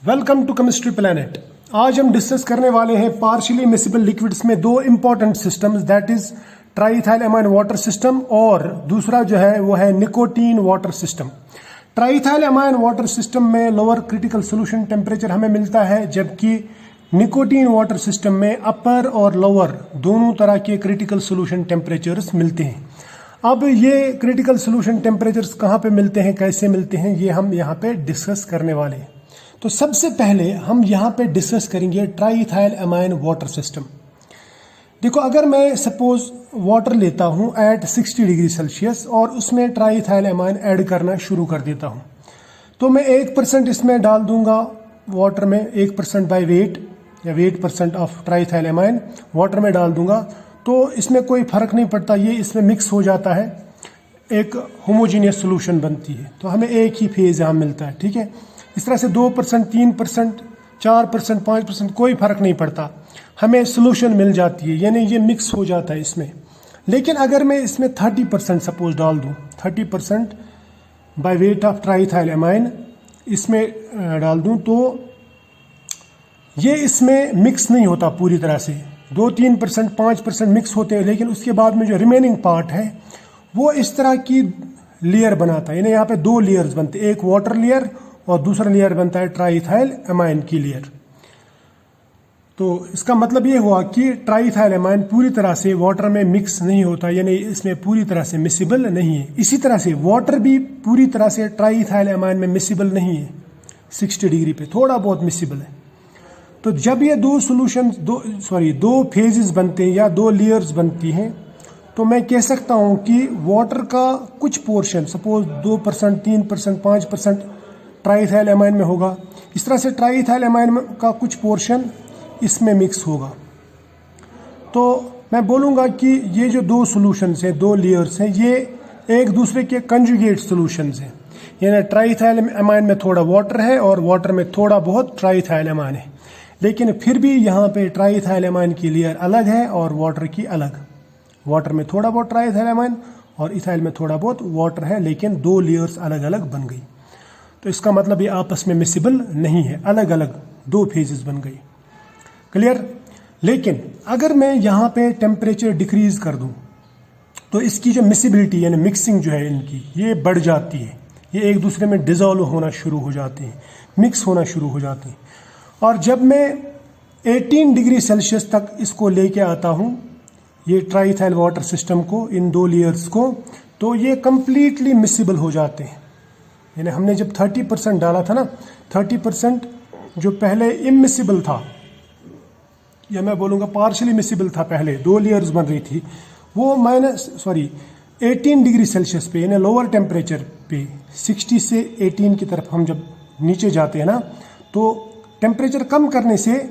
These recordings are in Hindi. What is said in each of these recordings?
Welcome to chemistry planet. आज हम डिस्कस करने वाले हैं पार्शियली मिसिबल लिक्विड्स में दो important systems, that is triethyl amine water system और दूसरा जो है वो है nicotine water system. Triethyl amine water system में लोअर क्रिटिकल सोल्यूशन टेम्परेचर हमें मिलता है, जबकि निकोटीन वाटर सिस्टम में अपर और लोअर दोनों तरह के क्रिटिकल सोल्यूशन टेम्परेचर्स मिलते हैं। अब ये क्रिटिकल सोल्यूशन टेम्परेचर्स कहाँ पे मिलते हैं, कैसे मिलते हैं, ये हम यहाँ पे डिस्कस करने वाले हैं। तो सबसे पहले हम यहाँ पे डिस्कस करेंगे ट्राईइथाइल अमाइन वाटर सिस्टम। देखो, अगर मैं सपोज वाटर लेता हूँ एट 60 डिग्री सेल्सियस और उसमें ट्राईइथाइल अमाइन ऐड करना शुरू कर देता हूँ, तो मैं 1% इसमें डाल दूंगा वाटर में, 1% बाय वेट या वेट % ऑफ ट्राईइथाइल अमाइन वाटर में डाल दूंगा, तो इसमें कोई फर्क नहीं पड़ता, ये इसमें मिक्स हो जाता है, एक होमोजीनियस सोल्यूशन बनती है। तो हमें एक ही फेज यहाँ मिलता है, ठीक है। इस तरह से 2%, 3%, 4%, 5% कोई फर्क नहीं पड़ता, हमें सोल्यूशन मिल जाती है, यानी ये मिक्स हो जाता है इसमें। लेकिन अगर मैं इसमें 30% सपोज डाल दूँ, 30% बाय वेट ऑफ ट्राईइथाइल अमाइन इसमें डाल दूँ, तो ये इसमें मिक्स नहीं होता पूरी तरह से। 2-3%, 5% मिक्स होते हैं, लेकिन उसके बाद में जो रिमेनिंग पार्ट है वो इस तरह की लेयर बनाता है, यानी यहाँ पे 2 लेयर्स बनते हैं, एक वाटर लेयर और दूसरा लेयर बनता है ट्राईइथाइल अमाइन की लेयर। तो इसका मतलब ये हुआ कि ट्राईइथाइल अमाइन पूरी तरह से वाटर में मिक्स नहीं होता, यानी इसमें पूरी तरह से मिसिबल नहीं है। इसी तरह से वाटर भी पूरी तरह से ट्राईइथाइल अमाइन में मिसिबल नहीं है, 60 डिग्री पे थोड़ा बहुत मिसिबल है। तो जब ये दो फेजेस बनते हैं या 2 लेयर्स बनती हैं, तो मैं कह सकता हूँ कि वाटर का कुछ पोर्शन, सपोज 2%, 3%, 5% ट्राईइथाइल अमाइन में होगा। इस तरह से ट्राईइथाइल अमाइन का कुछ पोर्शन इसमें मिक्स होगा। तो मैं बोलूँगा कि ये जो 2 सॉल्यूशंस हैं, 2 लेयर्स हैं, ये एक दूसरे के कंजुगेट सॉल्यूशंस हैं, यानी ट्राईइथाइल अमाइन में थोड़ा वाटर है और वाटर में थोड़ा बहुत ट्राईइथाइल अमाइन है, लेकिन फिर भी यहाँ पे ट्राईइथाइल अमाइन की लेयर अलग है और वाटर की अलग। वाटर में थोड़ा बहुत ट्राईइथाइल अमाइन और इथाइल में थोड़ा बहुत वाटर है, लेकिन 2 लेयर्स अलग अलग बन गई। तो इसका मतलब ये आपस में मिसिबल नहीं है, अलग अलग 2 फेजेस बन गई। क्लियर। लेकिन अगर मैं यहाँ पे टेम्परेचर डिक्रीज कर दूँ, तो इसकी जो मिसिबिलिटी यानी मिक्सिंग जो है इनकी, ये बढ़ जाती है, ये एक दूसरे में डिजॉल्व होना शुरू हो जाते हैं, मिक्स होना शुरू हो जाते हैं। और जब मैं 18 डिग्री सेल्सियस तक इसको लेके आता हूँ, ये ट्राईइथाइल वाटर सिस्टम को, इन 2 लेयर्स को, तो ये कंप्लीटली मिसिबल हो जाते हैं। यानी हमने जब 30% डाला था ना, 30% जो पहले इमिसिबल था, या मैं बोलूँगा पार्शियली मिसिबल था, पहले 2 लेयर्स बन रही थी, वो 18 डिग्री सेल्सियस पे, यानी लोअर टेम्परेचर पे 60 से 18 की तरफ हम जब नीचे जाते हैं ना, तो टेम्परेचर कम करने से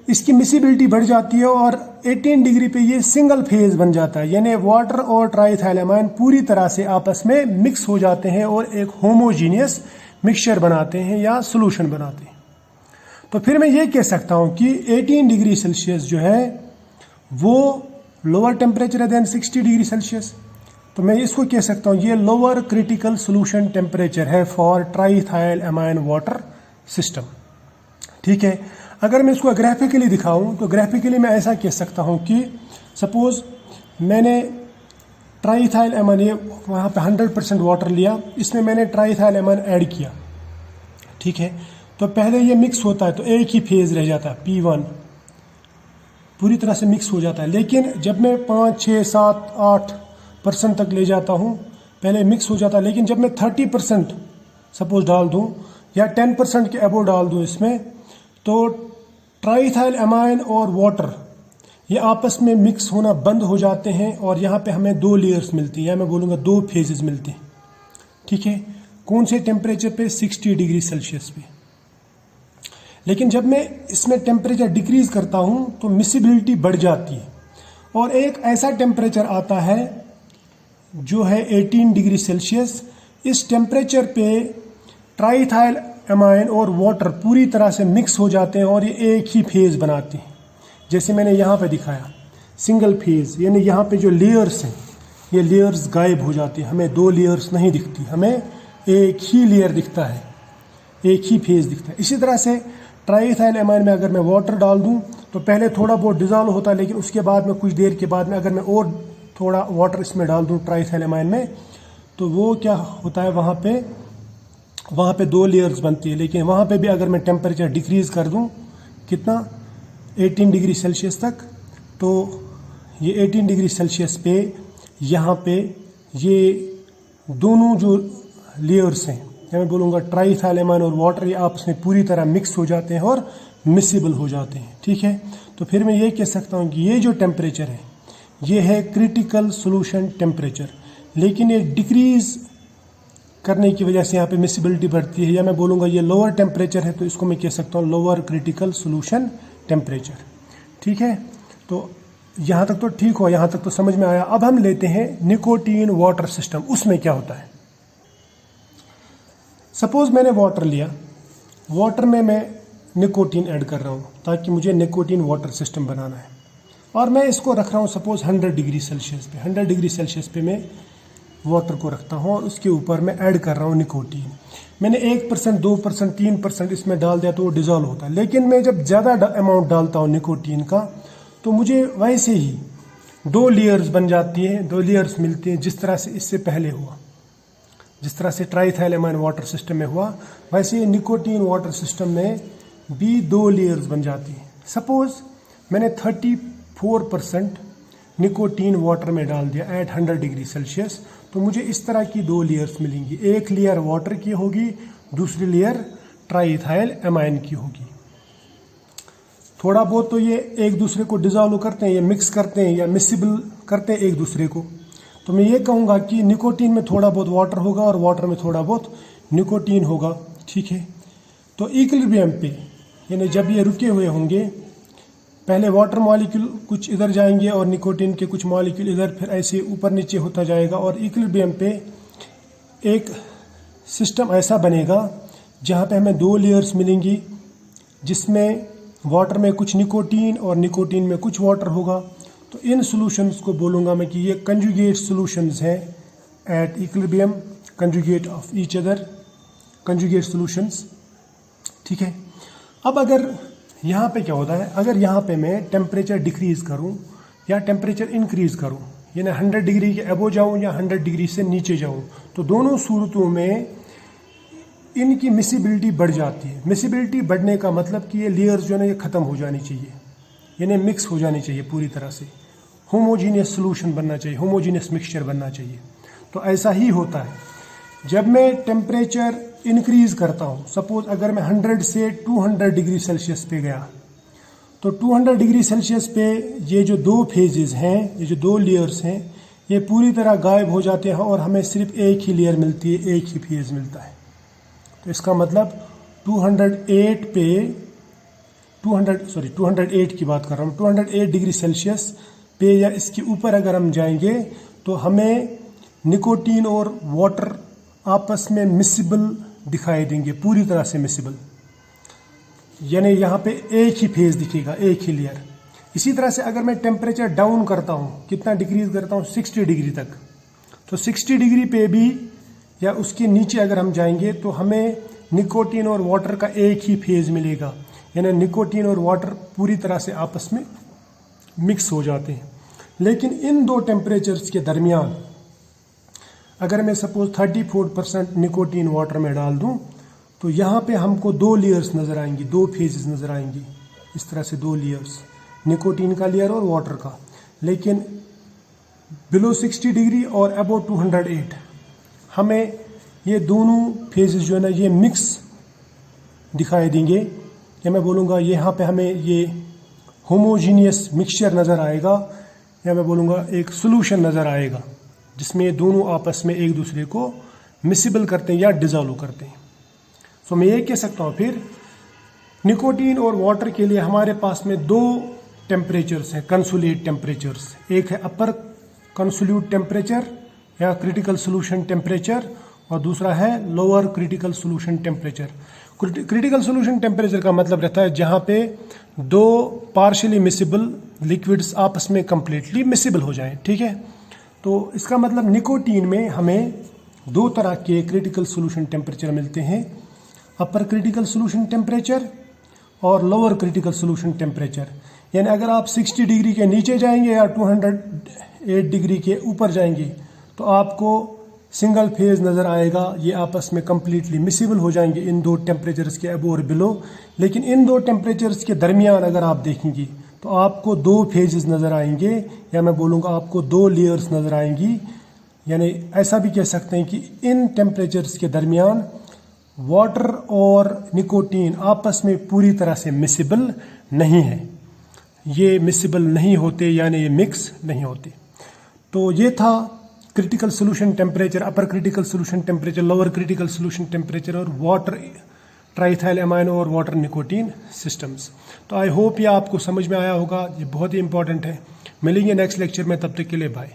इसकी मिसिबिलिटी बढ़ जाती है और 18 डिग्री पे ये सिंगल फेज बन जाता है, यानी वाटर और ट्राईइथाइल अमाइन पूरी तरह से आपस में मिक्स हो जाते हैं और एक होमोजीनियस मिक्सचर बनाते हैं या सोल्यूशन बनाते हैं। तो फिर मैं ये कह सकता हूँ कि 18 डिग्री सेल्सियस जो है वो लोअर टेम्परेचर है देन 60 डिग्री सेल्सियस। तो मैं इसको कह सकता हूँ ये लोअर क्रिटिकल सोल्यूशन टेम्परेचर है फॉर ट्राईइथाइल अमाइन वाटर सिस्टम, ठीक है। अगर मैं इसको ग्राफिकली दिखाऊं, तो ग्राफिकली मैं ऐसा कह सकता हूं कि सपोज मैंने ट्राईइथाइल अमाइन, ये वहाँ पे 100% वाटर लिया, इसमें मैंने ट्राईइथाइल अमाइन ऐड किया, ठीक है। तो पहले ये मिक्स होता है, तो एक ही फेज रह जाता है, P1 पूरी तरह से मिक्स हो जाता है। लेकिन जब मैं 5, 6, 7, 8% तक ले जाता हूँ, पहले मिक्स हो जाता है, लेकिन जब मैं 30% सपोज डाल दूँ या 10% के अबव डाल दूँ इसमें, तो ट्राईइथाइल अमाइन और वाटर ये आपस में मिक्स होना बंद हो जाते हैं और यहाँ पे हमें 2 लेयर्स मिलती हैं, या मैं बोलूँगा 2 फेजेस मिलते हैं, ठीक है। कौन से टेम्परेचर पे? 60 डिग्री सेल्सियस पे। लेकिन जब मैं इसमें टेम्परेचर डिक्रीज करता हूँ तो मिसिबिलिटी बढ़ जाती है और एक ऐसा टेम्परेचर आता है जो है 18 डिग्री सेल्सियस। इस टेम्परेचर पे ट्राईइथाइल अमाइन और वाटर पूरी तरह से मिक्स हो जाते हैं और ये एक ही फेज बनाते हैं, जैसे मैंने यहाँ पे दिखाया सिंगल फेज, यानी यहाँ पे जो लेयर्स हैं ये लेयर्स गायब हो जाती हैं, हमें 2 लेयर्स नहीं दिखती, हमें एक ही लेयर दिखता है, एक ही फेज दिखता है। इसी तरह से ट्राईइथाइल एमाइन में अगर मैं वाटर डाल दूं तो पहले थोड़ा बहुत डिजॉल्व होता है, लेकिन उसके बाद में कुछ देर के बाद में अगर मैं और थोड़ा वाटर इसमें डाल दूं ट्राईइथाइल एमाइन में, तो वो क्या होता है, वहाँ पे 2 लेयर्स बनती है। लेकिन वहाँ पे भी अगर मैं टेम्परेचर डिक्रीज कर दूं कितना, 18 डिग्री सेल्सियस तक, तो ये 18 डिग्री सेल्सियस पे यहाँ पे ये दोनों जो लेयर्स हैं, या मैं बोलूँगा ट्राईइथाइल एमाइन और वाटर, ये आपस में पूरी तरह मिक्स हो जाते हैं और मिसिबल हो जाते हैं। ठीक है, तो फिर मैं ये कह सकता हूँ कि ये जो टेम्परेचर है ये है क्रिटिकल सोल्यूशन टेम्परेचर। लेकिन ये डिक्रीज करने की वजह से यहाँ पे मिसिबिलिटी बढ़ती है, या मैं बोलूँगा ये लोअर टेम्परेचर है, तो इसको मैं कह सकता हूँ लोअर क्रिटिकल सोल्यूशन टेम्परेचर। ठीक है, तो यहाँ तक तो ठीक हो, यहाँ तक तो समझ में आया। अब हम लेते हैं निकोटीन वाटर सिस्टम, उसमें क्या होता है। सपोज मैंने वाटर लिया, वाटर में मैं निकोटीन ऐड कर रहा हूँ ताकि मुझे निकोटीन वाटर सिस्टम बनाना है, और मैं इसको रख रहा हूँ सपोज 100 डिग्री सेल्सियस पे। 100 डिग्री सेल्सियस पे मैं वाटर को रखता हूँ और उसके ऊपर मैं ऐड कर रहा हूँ निकोटीन। मैंने 1%, 2%, 3% इसमें डाल दिया तो वो डिजॉल्व होता है। लेकिन मैं जब ज़्यादा अमाउंट डालता हूँ निकोटीन का, तो मुझे वैसे ही 2 लेयर्स बन जाती हैं, 2 लेयर्स मिलती हैं, जिस तरह से इससे पहले हुआ, जिस तरह से ट्राईइथाइल एमाइन वाटर सिस्टम में हुआ, वैसे ही निकोटीन वाटर सिस्टम में भी 2 लेयर्स बन जाती हैं। सपोज मैंने 34% निकोटीन वाटर में डाल दिया एट 100 डिग्री सेल्सियस, तो मुझे इस तरह की 2 लेयर्स मिलेंगी। एक लेयर वाटर की होगी, दूसरी लेयर ट्राईइथाइल एमाइन की होगी। थोड़ा बहुत तो ये एक दूसरे को डिजॉल्व करते हैं, या मिक्स करते हैं, या मिसिबल करते हैं एक दूसरे को। तो मैं ये कहूँगा कि निकोटीन में थोड़ा बहुत वाटर होगा और वाटर में थोड़ा बहुत निकोटीन होगा। ठीक है, तो इक्विलिब्रियम पे, यानी जब ये रुके हुए होंगे, पहले वाटर मॉलिक्यूल कुछ इधर जाएंगे और निकोटीन के कुछ मॉलिक्यूल इधर, फिर ऐसे ऊपर नीचे होता जाएगा, और इक्विलिब्रियम पे एक सिस्टम ऐसा बनेगा जहाँ पे हमें 2 लेयर्स मिलेंगी, जिसमें वाटर में कुछ निकोटीन और निकोटीन में कुछ वाटर होगा। तो इन सॉल्यूशंस को बोलूँगा मैं कि ये कंजुगेट सॉल्यूशंस हैं at equilibrium, conjugate of each other, conjugate solutions. ठीक है, अब अगर यहाँ पे क्या होता है, अगर यहाँ पे मैं टेम्परेचर डिक्रीज करूँ या टेम्परेचर इंक्रीज करूँ, यानी 100 डिग्री के अबो जाऊँ या 100 डिग्री से नीचे जाऊँ, तो दोनों सूरतों में इनकी मिसिबिलिटी बढ़ जाती है। मिसिबिलिटी बढ़ने का मतलब कि ये लेयर्स जो है ना ये ख़त्म हो जानी चाहिए, यानी मिक्स हो जानी चाहिए पूरी तरह से, होमोजीनियस सोल्यूशन बनना चाहिए, होमोजीनियस मिक्सचर बनना चाहिए। तो ऐसा ही होता है जब मैं टेम्परेचर इंक्रीज करता हूँ। सपोज अगर मैं 100 से 200 डिग्री सेल्सियस पे गया, तो 200 डिग्री सेल्सियस पे ये जो 2 फेजेस हैं, ये जो 2 लेयर्स हैं, ये पूरी तरह गायब हो जाते हैं और हमें सिर्फ एक ही लेयर मिलती है, एक ही फेज मिलता है। तो इसका मतलब 208 पे 208 की बात कर रहा हूँ, 208 डिग्री सेल्सियस पे या इसके ऊपर अगर हम जाएंगे तो हमें निकोटीन और वाटर आपस में मिसिबल दिखाई देंगे, पूरी तरह से मिसिबल, यानी यहाँ पे एक ही फेज दिखेगा, एक ही लेयर। इसी तरह से अगर मैं टेम्परेचर डाउन करता हूँ, कितना डिक्रीज करता हूँ, 60 डिग्री तक, तो 60 डिग्री पे भी या उसके नीचे अगर हम जाएंगे तो हमें निकोटीन और वाटर का एक ही फेज मिलेगा, यानी निकोटीन और वाटर पूरी तरह से आपस में मिक्स हो जाते हैं। लेकिन इन 2 टेम्परेचर्स के दरमियान अगर मैं सपोज 34% निकोटीन वाटर में डाल दूं, तो यहाँ पे हमको 2 लेयर्स नज़र आएंगी, 2 फेजेस नज़र आएंगी, इस तरह से 2 लेयर्स, निकोटीन का लेयर और वाटर का। लेकिन बिलो 60 डिग्री और अबो 208 हमें ये दोनों फेजेस जो है ना ये मिक्स दिखाई देंगे, या मैं बोलूँगा यहाँ पे हमें ये होमोजीनियस मिक्सचर नज़र आएगा, या मैं बोलूँगा एक सोल्यूशन नज़र आएगा जिसमें ये दोनों आपस में एक दूसरे को मिसिबल करते हैं या डिजॉल्व करते हैं। सो मैं ये कह सकता हूँ फिर निकोटीन और वाटर के लिए हमारे पास में 2 टेम्परेचर्स हैं, कंसोलिएट टेम्परेचर्स। एक है अपर कंसोल्यूट टेम्परेचर या क्रिटिकल सोल्यूशन टेम्परेचर, और दूसरा है lower critical solution temperature. Critical solution temperature का मतलब रहता है जहाँ पे 2 पार्शियली मिसिबल लिक्विड्स आपस में कंप्लीटली मिसिबल हो जाएं। ठीक है, तो इसका मतलब निकोटीन में हमें 2 तरह के क्रिटिकल सोल्यूशन टेम्परेचर मिलते हैं। अपर क्रिटिकल सोल्यूशन टेम्परेचर और लोअर क्रिटिकल सोल्यूशन टेम्परेचर। यानी अगर आप 60 डिग्री के नीचे जाएंगे या 208 डिग्री के ऊपर जाएंगे तो आपको सिंगल फेज नज़र आएगा, ये आपस में कंप्लीटली मिसिबल हो जाएंगे इन दो टेम्परेचर्स के अब और बिलो। लेकिन इन दो टेम्परेचर्स के दरमियान अगर आप देखेंगे तो आपको दो फेजेस नज़र आएंगे, या मैं बोलूँगा आपको दो लेयर्स नज़र आएंगी। यानी ऐसा भी कह सकते हैं कि इन टेम्परेचर्स के दरमियान वाटर और निकोटीन आपस में पूरी तरह से मिसिबल नहीं है, ये मिसिबल नहीं होते, यानी ये मिक्स नहीं होते। तो ये था क्रिटिकल सोल्यूशन टेम्परेचर, अपर critical solution temperature, lower critical solution temperature और वाटर ट्राइथाइल एमाइनो और वाटर निकोटीन सिस्टम्स। तो आई होप ये आपको समझ में आया होगा, ये बहुत ही इंपॉर्टेंट है। मिलेंगे नेक्स्ट लेक्चर में, तब तक के लिए बाय।